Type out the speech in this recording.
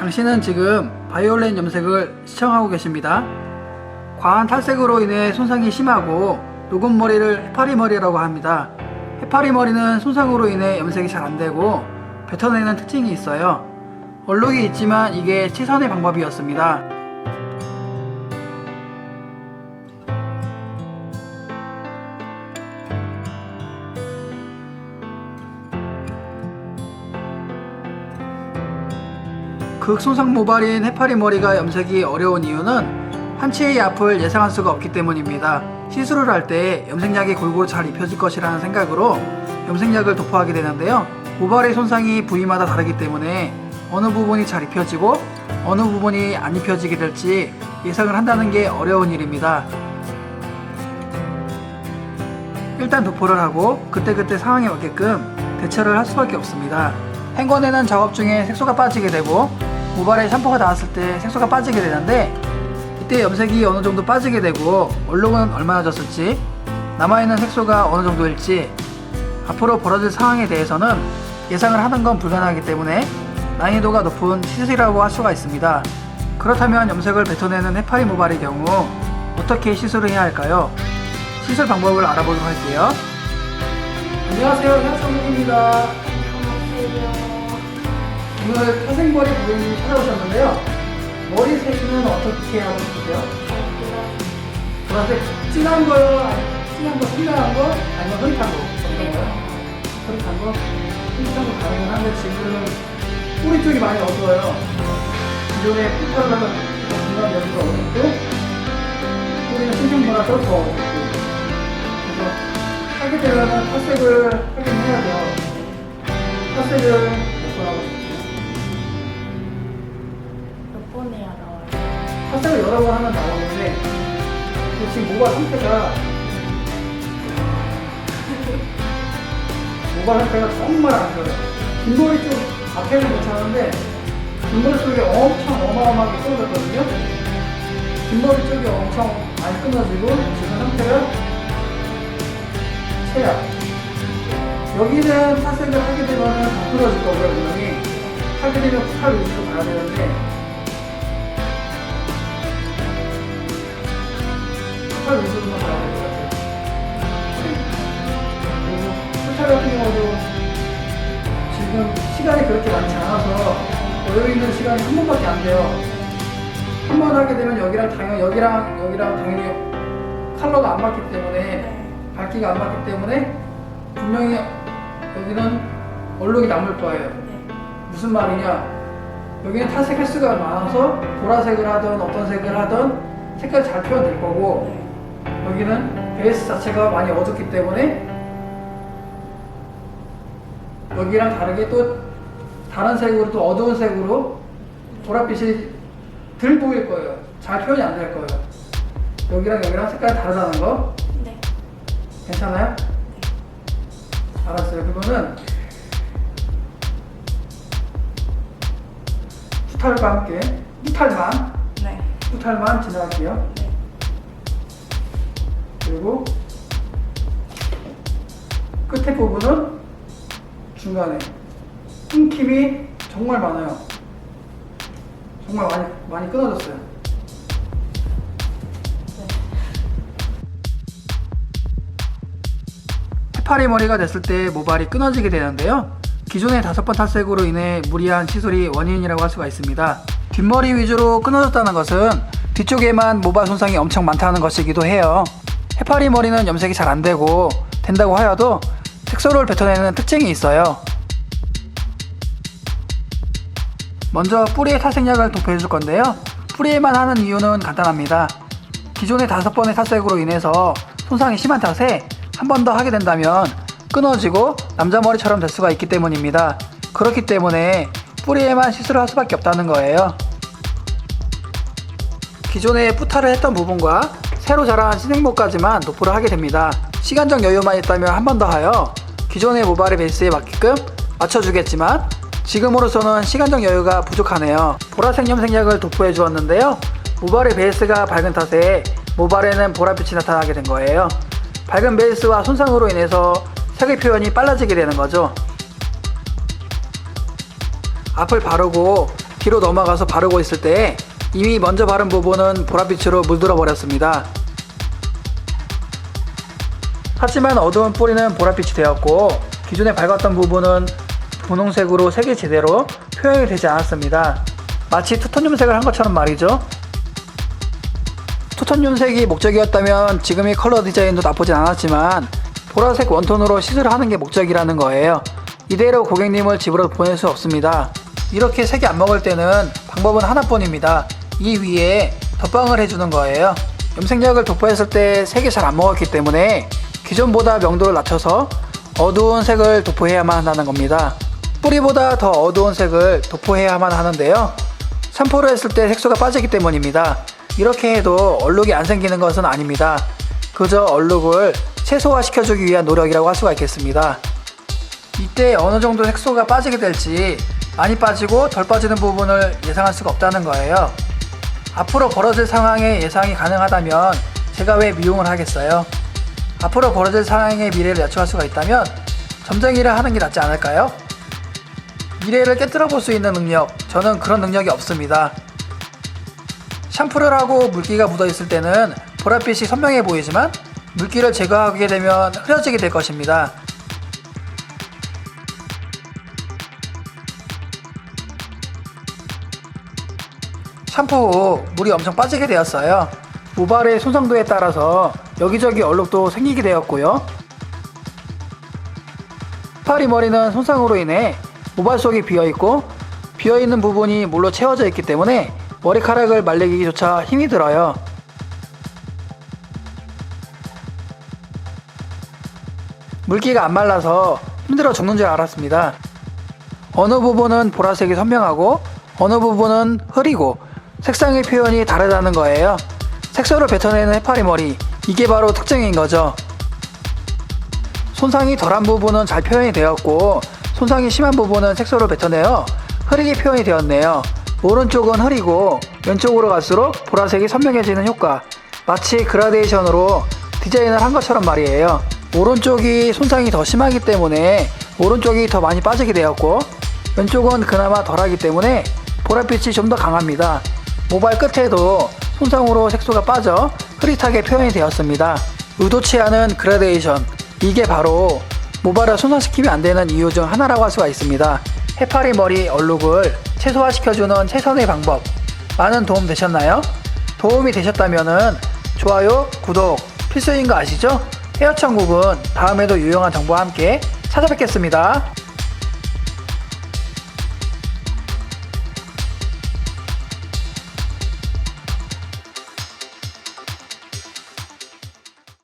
당신은 지금 바이올렛 염색을 시청하고 계십니다. 과한 탈색으로 인해 손상이 심하고 녹은 머리를 해파리 머리라고 합니다. 해파리 머리는 손상으로 인해 염색이 잘 안되고 뱉어내는 특징이 있어요. 얼룩이 있지만 이게 최선의 방법이었습니다. 극손상 모발인 해파리 머리가 염색이 어려운 이유는 한치의 앞을 예상할 수가 없기 때문입니다. 시술을 할 때 염색약이 골고루 잘 입혀질 것이라는 생각으로 염색약을 도포하게 되는데요. 모발의 손상이 부위마다 다르기 때문에 어느 부분이 잘 입혀지고 어느 부분이 안 입혀지게 될지 예상을 한다는 게 어려운 일입니다. 일단 도포를 하고 그때그때 상황에 맞게끔 대처를 할 수밖에 없습니다. 헹궈내는 작업 중에 색소가 빠지게 되고 모발에 샴푸가 닿았을 때 색소가 빠지게 되는데 이때 염색이 어느 정도 빠지게 되고 얼룩은 얼마나 졌을지 남아있는 색소가 어느 정도일지 앞으로 벌어질 상황에 대해서는 예상을 하는 건 불가능하기 때문에 난이도가 높은 시술이라고 할 수가 있습니다. 그렇다면 염색을 뱉어내는 해파리 모발의 경우 어떻게 시술을 해야 할까요? 시술 방법을 알아보도록 할게요. 안녕하세요, 현성국입니다. 오늘 탈색머리 고객님이 찾아오셨는데요. 머리 색은 어떻게 하고 싶으세요? 보라색 진한 거요? 진한 거, 선명한 거? 아니면 흐릿한 거? 어떤 거요? 흐릿한 거? 흐릿한 거 가능은 한데 지금 뿌리 쪽이 많이 어두워요. 기존에 뿌리를 하면 중간 여기가 어둡고 뿌리는 신경보다 더 어둡고 그래서 하게 되면 탈색을 하긴 해야 돼요. 탈색을 몇 번 하고 싶어요? 몇 번이야 나와요? 탈색을 여러 번 하면 나오는데 지금 모발 상태가 정말 안 좋아요. 뒷머리 쪽 앞에는 괜찮은데 뒷머리 쪽이 엄청 어마어마하게 끊어졌거든요. 뒷머리 쪽이 엄청 많이 끊어지고 지금 상태가 최악. 여기는 탈색을 하게 되면 더 끊어질 거고요. 분명히 하게 되면 팔 위주로 가야 되는데 팔 위주로만 가야 될 것 같아요. 그리고 수탈 같은 경우도 지금 시간이 그렇게 많지 않아서 여유있는 시간이 한 번밖에 안 돼요. 한 번 하게 되면 여기랑 당연히 컬러가 안 맞기 때문에 밝기가 안 맞기 때문에 분명히 여기는 얼룩이 남을 거예요. 무슨 말이냐, 여기는 탈색 횟수가 많아서 보라색을 하든 어떤 색을 하든 색깔이 잘 표현될 거고 여기는 베이스 자체가 많이 어둡기 때문에 여기랑 다르게 또 다른 색으로 또 어두운 색으로 보랏빛이 덜 보일 거예요. 잘 표현이 안 될 거예요. 여기랑 색깔이 다르다는 거. 네. 괜찮아요? 네. 알았어요. 그러면은 후탈과 함께 후탈만 지나갈게요. 네. 그리고 끝에 부분은 중간에 끊김이 정말 많아요. 정말 많이 끊어졌어요. 해파리 머리가 됐을 때 모발이 끊어지게 되는데요. 기존의 5번 탈색으로 인해 무리한 시술이 원인이라고 할 수가 있습니다. 뒷머리 위주로 끊어졌다는 것은 뒤쪽에만 모발 손상이 엄청 많다는 것이기도 해요. 해파리 머리는 염색이 잘 안되고 된다고 하여도 색소를 뱉어내는 특징이 있어요. 먼저 뿌리에 탈색약을 도포해줄 건데요. 뿌리에만 하는 이유는 간단합니다. 기존의 5번의 탈색으로 인해서 손상이 심한 탓에 한 번 더 하게 된다면 끊어지고 남자 머리처럼 될 수가 있기 때문입니다. 그렇기 때문에 뿌리에만 시술을 할 수밖에 없다는 거예요. 기존에 뿌타를 했던 부분과 새로 자란 신생모까지만 도포를 하게 됩니다. 시간적 여유만 있다면 한 번 더 하여 기존의 모발의 베이스에 맞게끔 맞춰주겠지만 지금으로서는 시간적 여유가 부족하네요. 보라색 염색약을 도포해 주었는데요. 모발의 베이스가 밝은 탓에 모발에는 보랏빛이 나타나게 된 거예요. 밝은 베이스와 손상으로 인해서 색의 표현이 빨라지게 되는 거죠. 앞을 바르고 뒤로 넘어가서 바르고 있을 때 이미 먼저 바른 부분은 보랏빛으로 물들어 버렸습니다. 하지만 어두운 뿌리는 보랏빛이 되었고 기존에 밝았던 부분은 분홍색으로 색이 제대로 표현이 되지 않았습니다. 마치 투톤륨색을 한 것처럼 말이죠. 투톤륨색이 목적이었다면 지금의 컬러 디자인도 나쁘진 않았지만 보라색 원톤으로 시술을 하는 게 목적이라는 거예요. 이대로 고객님을 집으로 보낼 수 없습니다. 이렇게 색이 안 먹을 때는 방법은 하나뿐입니다. 이 위에 덧방을 해주는 거예요. 염색약을 도포했을 때 색이 잘 안 먹었기 때문에 기존보다 명도를 낮춰서 어두운 색을 도포해야만 한다는 겁니다. 뿌리보다 더 어두운 색을 도포해야만 하는데요. 샴푸를 했을 때 색소가 빠지기 때문입니다. 이렇게 해도 얼룩이 안 생기는 것은 아닙니다. 그저 얼룩을 최소화시켜주기 위한 노력이라고 할 수가 있겠습니다. 이때 어느 정도 색소가 빠지게 될지 많이 빠지고 덜 빠지는 부분을 예상할 수가 없다는 거예요. 앞으로 벌어질 상황의 예상이 가능하다면 제가 왜 미용을 하겠어요? 앞으로 벌어질 상황의 미래를 예측할 수가 있다면 점쟁이를 하는 게 낫지 않을까요? 미래를 깨뜨려 볼 수 있는 능력, 저는 그런 능력이 없습니다. 샴푸를 하고 물기가 묻어 있을 때는 보랏빛이 선명해 보이지만 물기를 제거하게 되면 흐려지게 될 것입니다. 샴푸 후 물이 엄청 빠지게 되었어요. 모발의 손상도에 따라서 여기저기 얼룩도 생기게 되었고요. 해파리머리는 손상으로 인해 모발 속이 비어있고 비어있는 부분이 물로 채워져 있기 때문에 머리카락을 말리기조차 힘이 들어요. 물기가 안 말라서 힘들어 죽는 줄 알았습니다. 어느 부분은 보라색이 선명하고 어느 부분은 흐리고 색상의 표현이 다르다는 거예요. 색소를 뱉어내는 해파리머리, 이게 바로 특징인 거죠. 손상이 덜한 부분은 잘 표현이 되었고 손상이 심한 부분은 색소를 뱉어내어 흐리게 표현이 되었네요. 오른쪽은 흐리고 왼쪽으로 갈수록 보라색이 선명해지는 효과, 마치 그라데이션으로 디자인을 한 것처럼 말이에요. 오른쪽이 손상이 더 심하기 때문에 오른쪽이 더 많이 빠지게 되었고 왼쪽은 그나마 덜하기 때문에 보랏빛이 좀 더 강합니다. 모발 끝에도 손상으로 색소가 빠져 흐릿하게 표현이 되었습니다. 의도치 않은 그라데이션, 이게 바로 모발을 손상시키면 안 되는 이유 중 하나라고 할 수가 있습니다. 해파리머리 얼룩을 최소화시켜주는 최선의 방법, 많은 도움 되셨나요? 도움이 되셨다면 좋아요, 구독 필수인 거 아시죠? 헤어천국은 다음에도 유용한 정보와 함께 찾아뵙겠습니다.